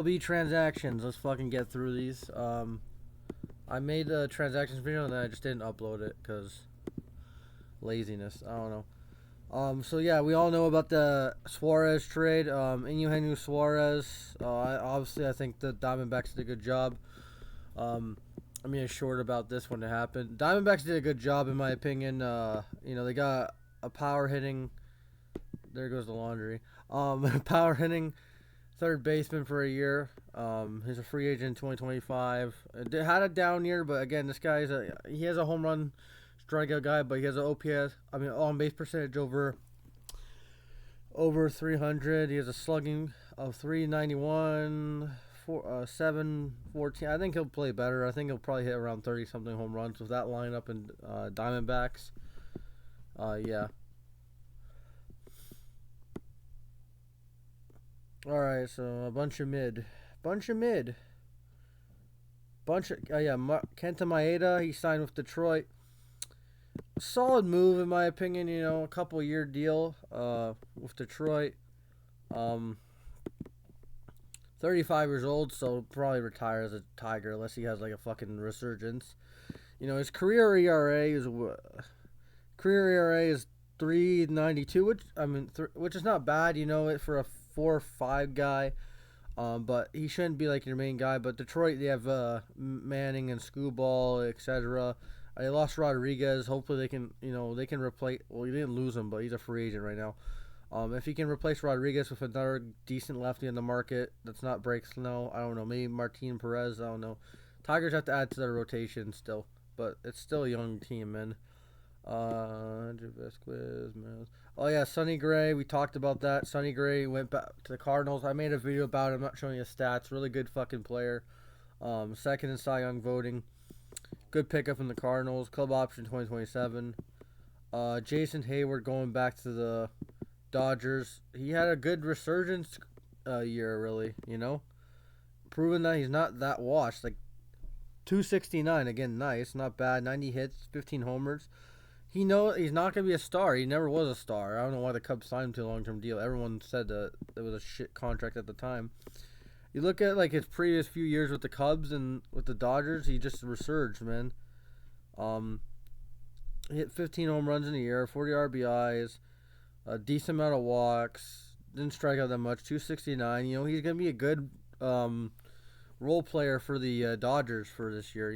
MLB transactions. Let's fucking get through these. I made a transactions video and then I just didn't upload it because laziness. I don't know. So yeah, we all know about the Suarez trade. Eugenio Suarez. I think the Diamondbacks did a good job. I mean, it's short about this when it happened. Diamondbacks did a good job in my opinion. They got a power hitting. There goes the laundry. Power hitting third baseman for a year. He's a free agent in 2025. Had a down year, but again, this guy he has a home run strikeout guy, but he has an OPS. I mean, on base percentage over 300. He has a slugging of 391. 714. I think he'll play better. I think he'll probably hit around 30 something home runs with that lineup and Diamondbacks. Yeah. All right, so a bunch of mid. Kenta Maeda, he signed with Detroit. Solid move in my opinion. A couple year deal with Detroit. 35 years old, so probably retire as a Tiger unless he has like a fucking resurgence. His career ERA is 3.92, which is not bad. For a 4-5 guy. But he shouldn't be like your main guy. But Detroit, they have Manning and Screwball, etc. They lost Rodriguez. Hopefully they can replace. Well, you didn't lose him, but he's a free agent right now. If he can replace Rodriguez with another decent lefty in the market that's not Break Snow, I don't know. Maybe Martin Perez, I don't know. Tigers have to add to their rotation still, but it's still a young team, man. Vasquez, oh yeah, Sonny Gray. We talked about that. Sonny Gray went back to the Cardinals. I made a video about it. I'm not showing you stats. Really good fucking player. Second in Cy Young voting. Good pickup in the Cardinals. Club option 2027. Jason Hayward going back to the Dodgers. He had a good resurgence year, really. Proving that he's not that washed. Like 269 again, nice, not bad. 90 hits, 15 homers. He's not gonna be a star. He never was a star. I don't know why the Cubs signed him to a long-term deal. Everyone said that it was a shit contract at the time. You look at like his previous few years with the Cubs and with the Dodgers, he just resurged, man. He hit 15 home runs in a year, 40 RBIs, a decent amount of walks. Didn't strike out that much. 269. He's gonna be a good role player for the Dodgers for this year.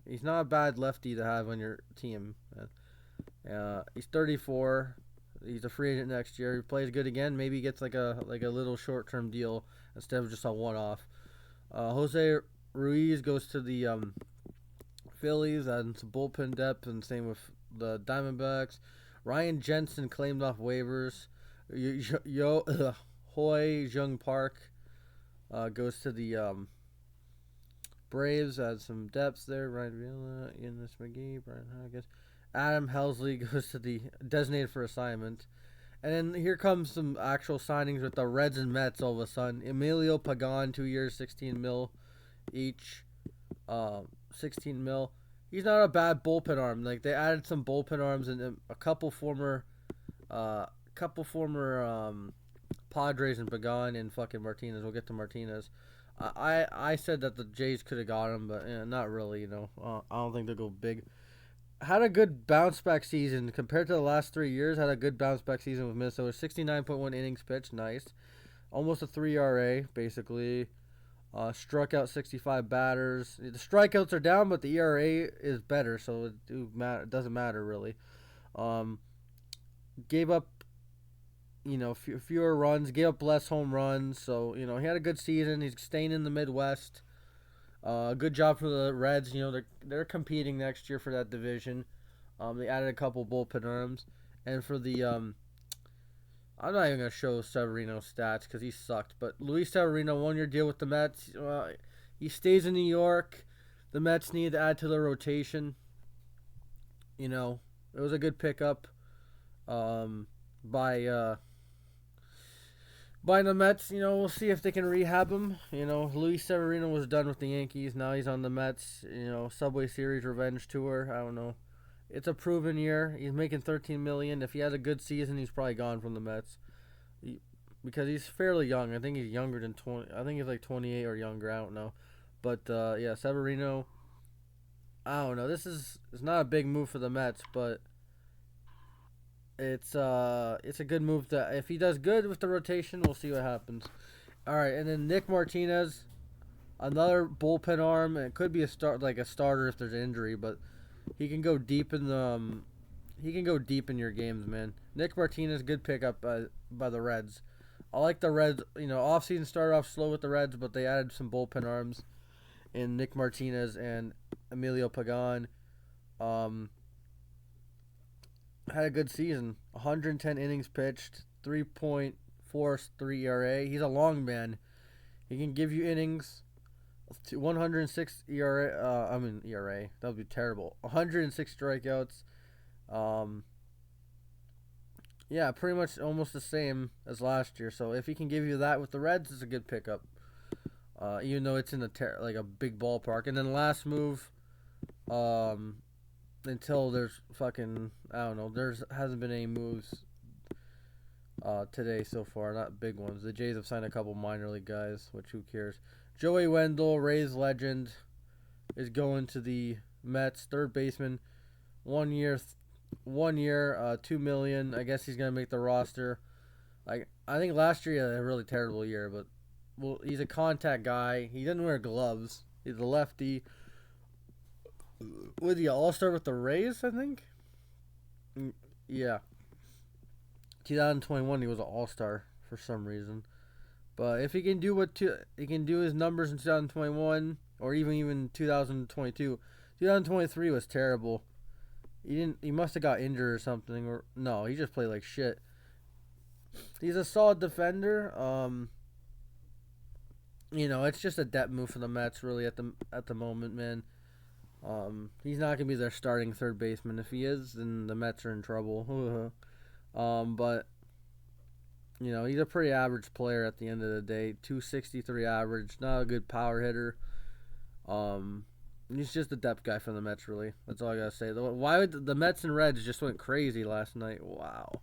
He's not a bad lefty to have on your team. He's 34. He's a free agent next year. He plays good again. Maybe he gets like a little short term deal instead of just a one off. Jose Ruiz goes to the Phillies and some bullpen depth, and same with the Diamondbacks. Ryan Jensen claimed off waivers. Hoy Jung Park goes to the Braves. Had some depth there. Ryan Villa, Enos McGee, Brian Haggis. Adam Helsley goes to the designated for assignment. And then here comes some actual signings with the Reds and Mets all of a sudden. Emilio Pagan, 2 years, 16 mil each. 16 mil. He's not a bad bullpen arm. Like they added some bullpen arms and a couple former Padres and Pagan and fucking Martinez. We'll get to Martinez. I said that the Jays could have got him, but not really. I don't think they'll go big. Had a good bounce back season compared to the last 3 years. Had a good bounce back season with Minnesota. 69.1 innings pitched, nice. Almost a 3 ERA, basically. Struck out 65 batters. The strikeouts are down, but the ERA is better, so it doesn't matter really. Gave up, fewer runs. Gave up less home runs. So he had a good season. He's staying in the Midwest. Good job for the Reds. They're competing next year for that division. They added a couple bullpen arms, and for the I'm not even gonna show Severino's stats because he sucked. But Luis Severino, 1 year deal with the Mets. He stays in New York. The Mets need to add to their rotation. It was a good pickup by the Mets. We'll see if they can rehab him. Luis Severino was done with the Yankees. Now he's on the Mets. Subway Series revenge tour. I don't know. It's a proven year. He's making $13 million. If he has a good season, he's probably gone from the Mets. because he's fairly young. I think he's younger than 20. I think he's like 28 or younger. I don't know. But yeah, Severino. I don't know. It's not a big move for the Mets, but it's a good move. That if he does good with the rotation, we'll see what happens. All right, and then Nick Martinez, another bullpen arm, and it could be a starter if there's an injury, but he can go deep in the he can go deep in your games, man. Nick Martinez, good pickup by the Reds. I like the Reds. You know, offseason started off slow with the Reds, but they added some bullpen arms in Nick Martinez and Emilio Pagan. Um, had a good season. 110 innings pitched, 3.43 ERA. He's a long man. He can give you innings. 106 ERA. ERA. That would be terrible. 106 strikeouts. Um, yeah, pretty much almost the same as last year. So if he can give you that with the Reds, it's a good pickup. Even though it's in a big ballpark. And then last move, until there's fucking I don't know, there's hasn't been any moves today so far, not big ones. The Jays have signed a couple minor league guys, which who cares? Joey Wendell, Rays legend, is going to the Mets, third baseman, 1 year, 2 million. I guess he's gonna make the roster. I think last year he had a really terrible year, but well, he's a contact guy. He doesn't wear gloves. He's a lefty. Was he All-Star with the Rays? I think. Yeah. 2021, he was an All-Star for some reason. But if he can do he can do his numbers in 2021 or even 2022, 2023 was terrible. He must have got injured or something, or no, he just played like shit. He's a solid defender. You know, it's just a depth move for the Mets really at the moment, man. He's not gonna be their starting third baseman. If he is, then the Mets are in trouble. But you know, he's a pretty average player at the end of the day. 263 average, not a good power hitter. He's just a depth guy for the Mets, really. That's all I gotta say. Why would the Mets and Reds just went crazy last night? Wow.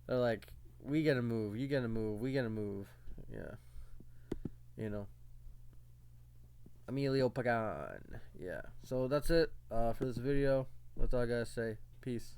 They're like, we gotta move, you gotta move, we gotta move. Yeah. You know. Emilio Pagan. Yeah. So that's it for this video. That's all I gotta say. Peace.